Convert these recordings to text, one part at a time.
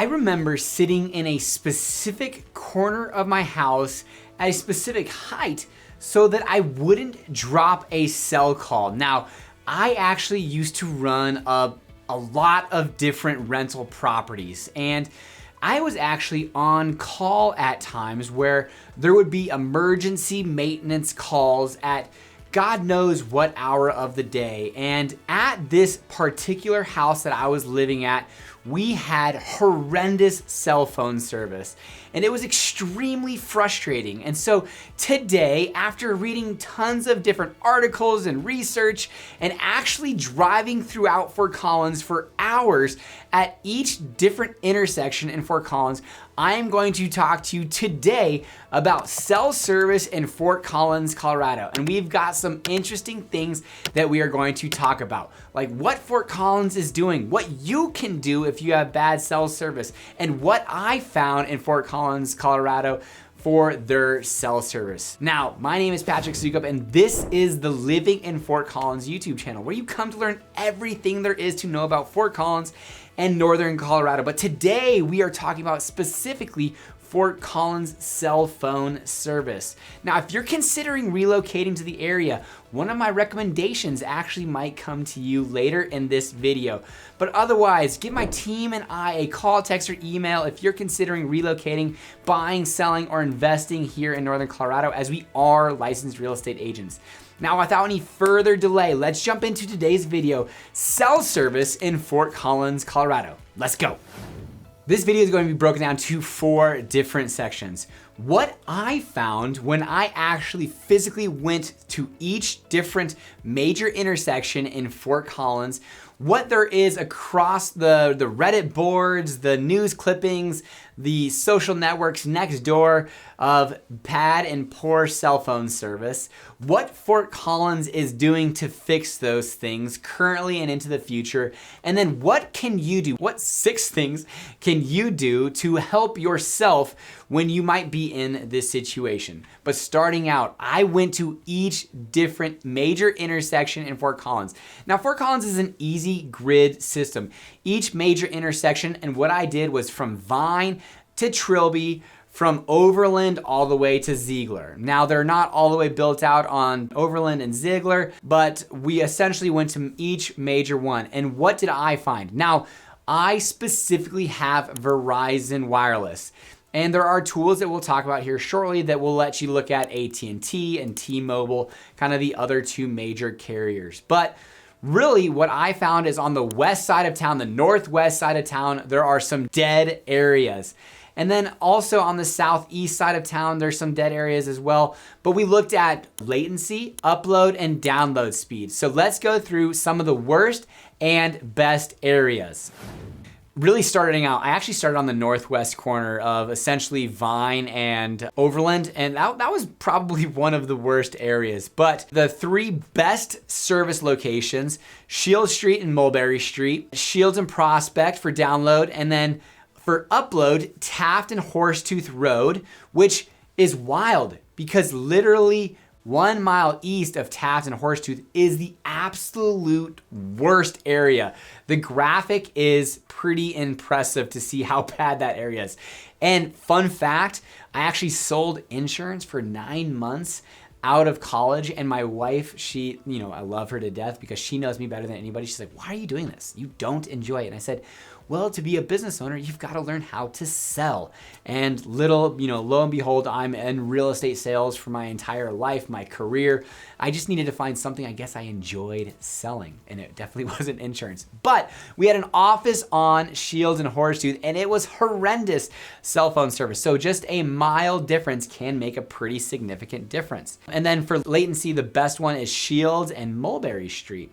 I remember sitting in a specific corner of my house at a specific height so that I wouldn't drop a cell call. Now, I actually used to run a lot of different rental properties, and I was actually on call at times where there would be emergency maintenance calls at God knows what hour of the day. And at this particular house that I was living at, we had horrendous cell phone service, and it was extremely frustrating. And so today, after reading tons of different articles and research and actually driving throughout Fort Collins for hours at each different intersection in Fort Collins, I am going to talk to you today about cell service in Fort Collins, Colorado. And we've got some interesting things that we are going to talk about, like what Fort Collins is doing, what you can do if you have bad cell service, and what I found in Fort Collins, Colorado for their cell service. Now, my name is Patrick Soukup, and this is the Living in Fort Collins YouTube channel, where you come to learn everything there is to know about Fort Collins and Northern Colorado. But today we are talking about specifically Fort Collins cell phone service. Now, if you're considering relocating to the area, one of my recommendations actually might come to you later in this video. But otherwise, give my team and I a call, text, or email if you're considering relocating, buying, selling, or investing here in Northern Colorado, as we are licensed real estate agents. Now, without any further delay, let's jump into today's video, cell service in Fort Collins, Colorado. Let's go. This video is going to be broken down to 4 different sections. What I found when I actually physically went to each different major intersection in Fort Collins, what there is across the Reddit boards, the news clippings, the social networks next door of bad and poor cell phone service, what Fort Collins is doing to fix those things currently and into the future, and then what can you do? What 6 things can you do to help yourself when you might be in this situation? But starting out, I went to each different major intersection in Fort Collins. Now, Fort Collins is an easy grid system. Each major intersection, and what I did was from Vine to Trilby, from Overland all the way to Ziegler. Now, they're not all the way built out on Overland and Ziegler, but we essentially went to each major one. And what did I find? Now, I specifically have Verizon Wireless. And there are tools that we'll talk about here shortly that will let you look at AT&T and T-Mobile, kind of the other 2 major carriers. But really what I found is on the west side of town, the northwest side of town, there are some dead areas. And then also on the southeast side of town, there's some dead areas as well. But we looked at latency, upload, and download speed. So let's go through some of the worst and best areas. Really starting out, I actually started on the northwest corner of essentially Vine and Overland, and that was probably one of the worst areas. But the 3 best service locations, Shields Street and Mulberry Street, Shields and Prospect for download, and then for upload, Taft and Horsetooth Road, which is wild because literally 1 mile east of Taft and Horsetooth is the absolute worst area. The graphic is pretty impressive to see how bad that area is. And fun fact, I actually sold insurance for 9 months out of college, and my wife, she, I love her to death because she knows me better than anybody. She's like, why are you doing this? You don't enjoy it. And I said, well, to be a business owner, you've got to learn how to sell. And lo and behold, I'm in real estate sales for my entire life, my career. I just needed to find something I guess I enjoyed selling, and it definitely wasn't insurance. But we had an office on Shields and Horsetooth, and it was horrendous cell phone service. So just a mild difference can make a pretty significant difference. And then for latency, the best one is Shields and Mulberry Street.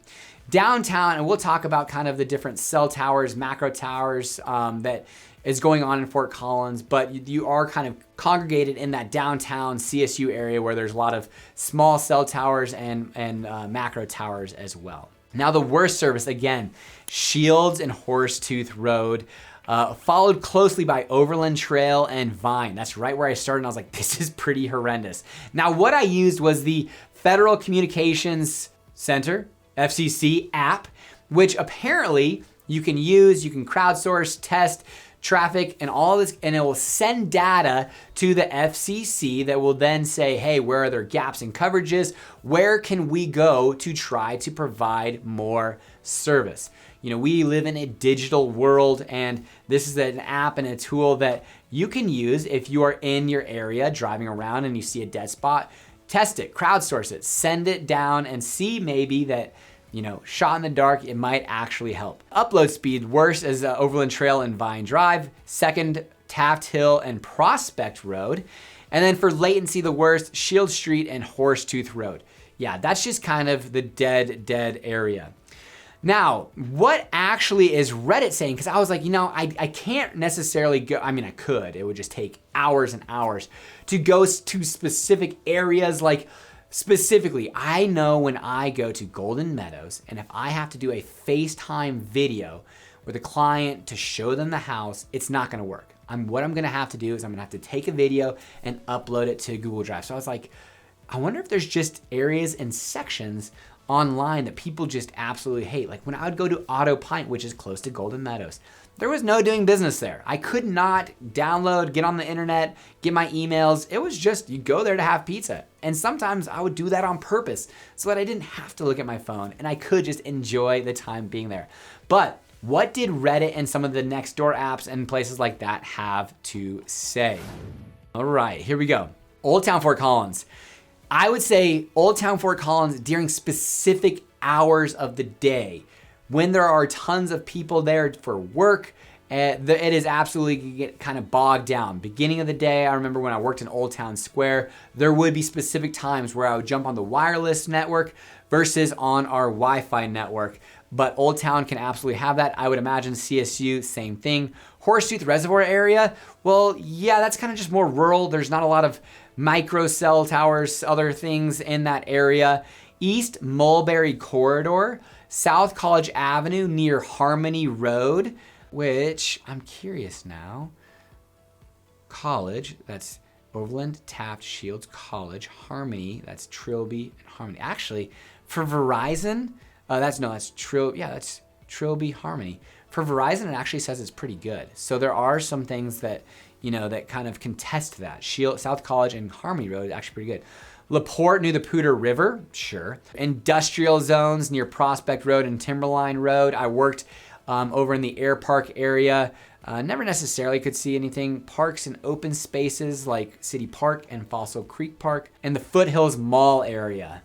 Downtown, and we'll talk about kind of the different cell towers, macro towers that is going on in Fort Collins, but you are kind of congregated in that downtown CSU area where there's a lot of small cell towers and macro towers as well. Now the worst service, again, Shields and Horsetooth Road, followed closely by Overland Trail and Vine. That's right where I started, and I was like, this is pretty horrendous. Now what I used was the Federal Communications Center, FCC app, which apparently you can use, you can crowdsource, test, traffic and all this, and it will send data to the FCC that will then say, hey, where are there gaps in coverages? Where can we go to try to provide more service? You know, we live in a digital world, and this is an app and a tool that you can use if you are in your area driving around and you see a dead spot. Test it, crowdsource it, send it down and see maybe that, you know, shot in the dark, it might actually help. Upload speed, worst is Overland Trail and Vine Drive. Second, Taft Hill and Prospect Road. And then for latency, the worst, Shield Street and Horsetooth Road. Yeah, that's just kind of the dead area. Now, what actually is Reddit saying? Because I was like, you know, I can't necessarily go, I mean, I could. It would just take hours and hours to go to specific areas. Like specifically, I know when I go to Golden Meadows and if I have to do a FaceTime video with a client to show them the house, it's not gonna work. What I'm gonna have to do is I'm gonna have to take a video and upload it to Google Drive. So I was like, I wonder if there's just areas and sections online that people just absolutely hate. Like when I would go to Auto Pint, which is close to Golden Meadows, there was no doing business there. I could not download, get on the internet, get my emails. It was just, you go there to have pizza. And sometimes I would do that on purpose so that I didn't have to look at my phone and I could just enjoy the time being there. But what did Reddit and some of the Nextdoor apps and places like that have to say? All right, here we go. Old Town Fort Collins. I would say Old Town Fort Collins during specific hours of the day when there are tons of people there for work. It is absolutely get kind of bogged down. Beginning of the day, I remember when I worked in Old Town Square, there would be specific times where I would jump on the wireless network versus on our Wi-Fi network. But Old Town can absolutely have that. I would imagine CSU, same thing. Horsetooth Reservoir area, well, yeah, that's kind of just more rural. There's not a lot of micro cell towers, other things in that area. East Mulberry Corridor, South College Avenue near Harmony Road, which I'm curious now. College, that's Overland, Taft, Shields, College, Harmony, that's Trilby and Harmony. Actually, for Verizon, that's Trilby, Harmony. For Verizon, it actually says it's pretty good. So there are some things that, you know, that kind of contest that. South College and Harmony Road is actually pretty good. LaPorte near the Poudre River, sure. Industrial zones near Prospect Road and Timberline Road. I worked over in the Air Park area. Never necessarily could see anything. Parks and open spaces like City Park and Fossil Creek Park. And the Foothills Mall area.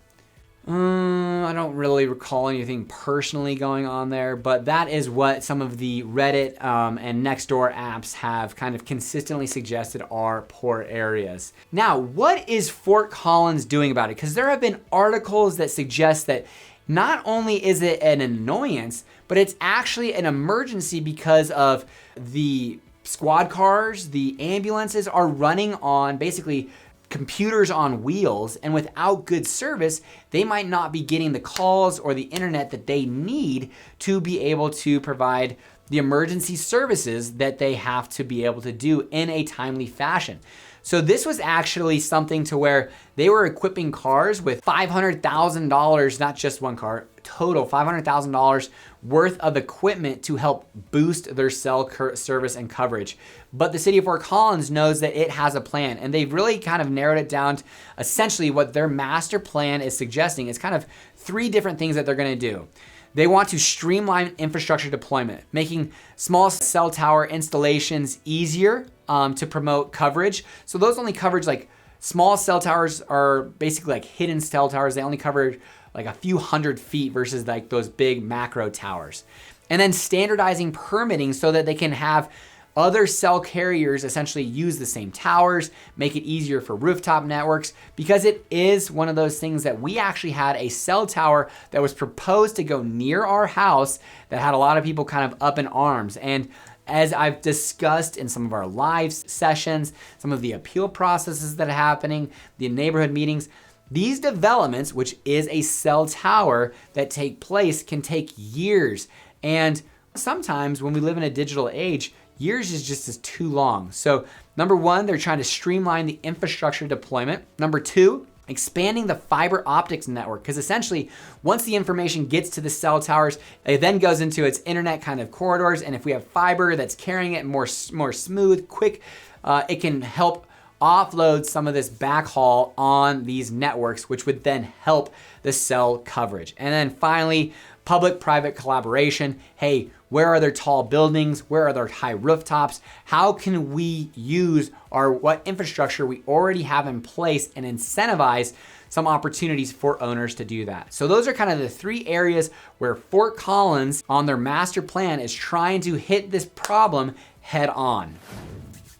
I don't really recall anything personally going on there, but that is what some of the Reddit and Nextdoor apps have kind of consistently suggested are poor areas. Now, what is Fort Collins doing about it? Because there have been articles that suggest that not only is it an annoyance, but it's actually an emergency because of the squad cars, the ambulances are running on basically computers on wheels, and without good service, they might not be getting the calls or the internet that they need to be able to provide the emergency services that they have to be able to do in a timely fashion. So this was actually something to where they were equipping cars with $500,000, not just one car, total $500,000 worth of equipment to help boost their cell service and coverage. But the city of Fort Collins knows that it has a plan, and they've really kind of narrowed it down to essentially what their master plan is suggesting is kind of 3 different things that they're gonna do. They want to streamline infrastructure deployment, making small cell tower installations easier to promote coverage. So those only coverage, like small cell towers are basically like hidden cell towers. They only cover like a few hundred feet versus like those big macro towers. And then standardizing permitting so that they can have other cell carriers essentially use the same towers, make it easier for rooftop networks, because it is one of those things that we actually had a cell tower that was proposed to go near our house that had a lot of people kind of up in arms. And as I've discussed in some of our live sessions, some of the appeal processes that are happening, the neighborhood meetings, these developments, which is a cell tower that take place, can take years. And sometimes when we live in a digital age, years is just as too long. So number 1, they're trying to streamline the infrastructure deployment. Number 2, expanding the fiber optics network, because essentially once the information gets to the cell towers, it then goes into its internet kind of corridors, and if we have fiber that's carrying it more smooth, quick, it can help offload some of this backhaul on these networks, which would then help the cell coverage. And then finally, public-private collaboration. Hey, where are there tall buildings? Where are there high rooftops? How can we use what infrastructure we already have in place and incentivize some opportunities for owners to do that? So those are kind of the 3 areas where Fort Collins on their master plan is trying to hit this problem head on.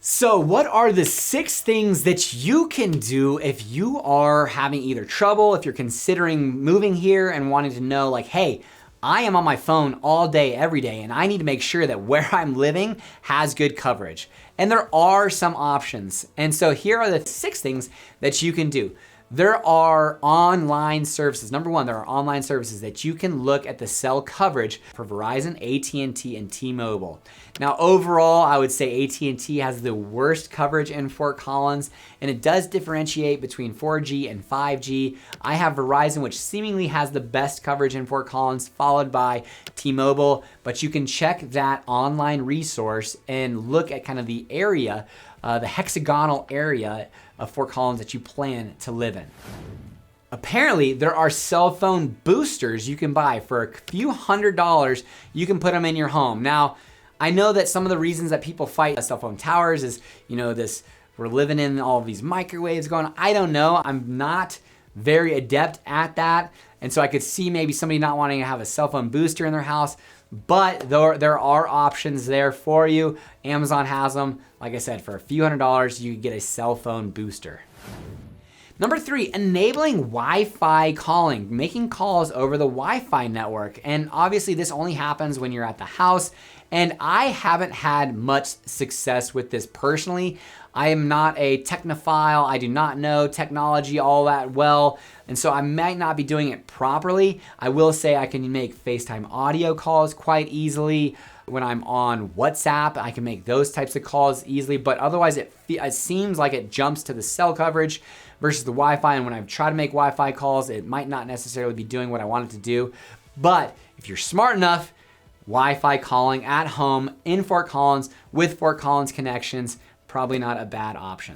So what are the 6 things that you can do if you are having either trouble, if you're considering moving here and wanting to know like, hey, I am on my phone all day, every day, and I need to make sure that where I'm living has good coverage. And there are some options. And so here are the 6 things that you can do. There are online services. Number 1, there are online services that you can look at the cell coverage for Verizon, AT&T, and T-Mobile. Now, overall, I would say AT&T has the worst coverage in Fort Collins, and it does differentiate between 4G and 5G. I have Verizon, which seemingly has the best coverage in Fort Collins, followed by T-Mobile, but you can check that online resource and look at kind of the area, the hexagonal area of Fort Collins that you plan to live in. Apparently, there are cell phone boosters you can buy for a few $100s. You can put them in your home. Now, I know that some of the reasons that people fight cell phone towers is, we're living in all of these microwaves going on. I don't know. I'm not very adept at that. And so I could see maybe somebody not wanting to have a cell phone booster in their house, but there are options there for you. Amazon has them. Like I said, for a few $100s, you can get a cell phone booster. Number 3, enabling Wi-Fi calling, making calls over the Wi-Fi network. And obviously this only happens when you're at the house. And I haven't had much success with this personally. I am not a technophile. I do not know technology all that well. And so I might not be doing it properly. I will say I can make FaceTime audio calls quite easily. When I'm on WhatsApp, I can make those types of calls easily, but otherwise it seems like it jumps to the cell coverage versus the Wi-Fi. And when I try to make Wi-Fi calls, it might not necessarily be doing what I want it to do. But if you're smart enough, Wi-Fi calling at home in Fort Collins with Fort Collins connections, probably not a bad option.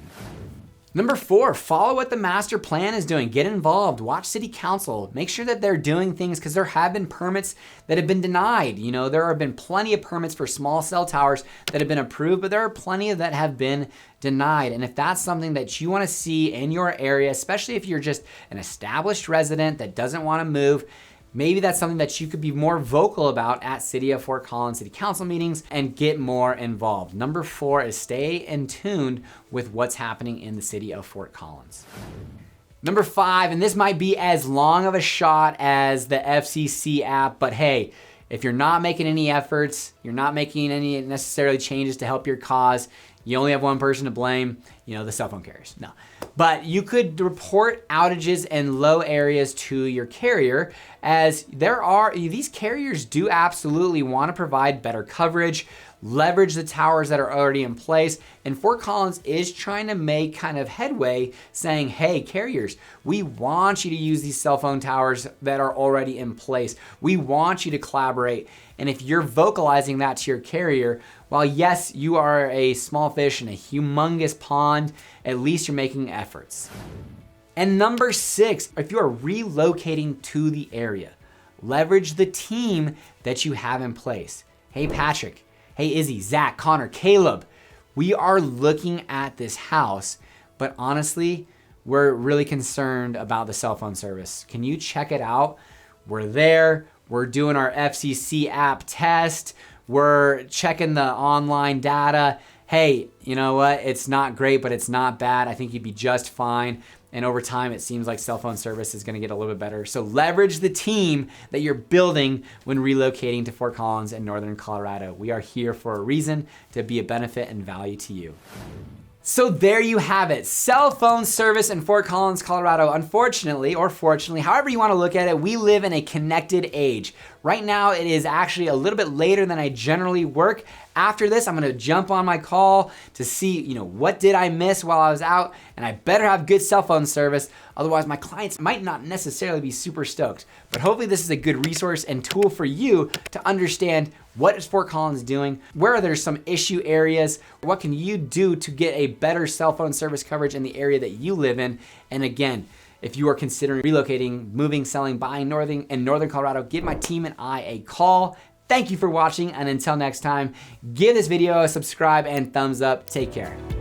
Number 4, follow what the master plan is doing. Get involved, watch city council, make sure that they're doing things, because there have been permits that have been denied. There have been plenty of permits for small cell towers that have been approved, but there are plenty that have been denied. And if that's something that you want to see in your area, especially if you're just an established resident that doesn't want to move, maybe that's something that you could be more vocal about at City of Fort Collins City Council meetings and get more involved. Number 4 is stay in tune with what's happening in the City of Fort Collins. Number 5, and this might be as long of a shot as the FCC app, but hey, if you're not making any efforts, you're not making any necessarily changes to help your cause, you only have one person to blame, the cell phone carriers. No. But you could report outages in low areas to your carrier, as these carriers do absolutely want to provide better coverage, leverage the towers that are already in place. And Fort Collins is trying to make kind of headway saying, hey, carriers, we want you to use these cell phone towers that are already in place. We want you to collaborate. And if you're vocalizing that to your carrier, while yes, you are a small fish in a humongous pond, at least you're making efforts. And number 6, if you are relocating to the area, leverage the team that you have in place. Hey, Patrick. Hey, Izzy, Zach, Connor, Caleb. We are looking at this house, but honestly, we're really concerned about the cell phone service. Can you check it out? We're there. We're doing our FCC app test. We're checking the online data. Hey, you know what? It's not great, but it's not bad. I think you'd be just fine. And over time, it seems like cell phone service is going to get a little bit better. So leverage the team that you're building when relocating to Fort Collins in Northern Colorado. We are here for a reason, to be a benefit and value to you. So there you have it, cell phone service in Fort Collins, Colorado. Unfortunately, or fortunately, however you want to look at it, we live in a connected age. Right now, it is actually a little bit later than I generally work. After this, I'm gonna jump on my call to see, what did I miss while I was out, and I better have good cell phone service. Otherwise, my clients might not necessarily be super stoked. But hopefully this is a good resource and tool for you to understand what is Fort Collins doing, where are there some issue areas, what can you do to get a better cell phone service coverage in the area that you live in. And again, if you are considering relocating, moving, selling, buying in Northern Colorado, give my team and I a call. Thank you for watching, and until next time, give this video a subscribe and thumbs up. Take care.